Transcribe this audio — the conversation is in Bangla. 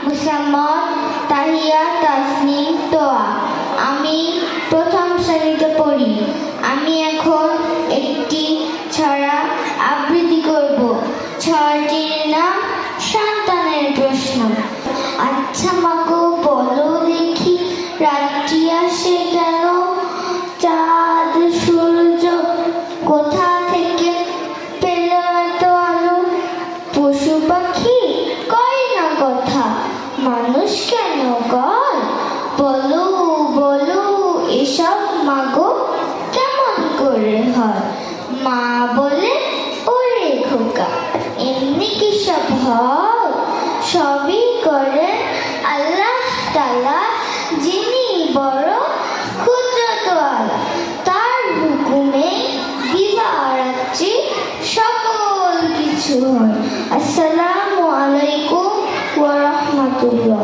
মুসাম্মদ তাহিয়া তাসনিম তোয়া। আমি প্রথম শ্রেণীতে পড়ি। আমি এখন একটি ছড়া আবৃত্তি করব। ছড়াটির নাম সন্তানের প্রশ্ন। আচ্ছা মাগো বলো দেখি, রাত্রি আসে কেন? চাঁদ সূর্য কোথা থেকে পেল এত আলো? পশু পাখি কয় না কথা, মানুষ কেন কয়? বলো বলো এসব মাগো কেমন করে হয়? মা বলে ওরে খোকা, এমনি কি সব হয়? সবই করেন আল্লাহ তাআলা, যিনি বড় কুদরতওয়ালা। তার হুকুমে দিবারাত্রি সকল কিছু হয়। আসসালামু আলাইকুম ওয়া রাহমাতুল্লাহ।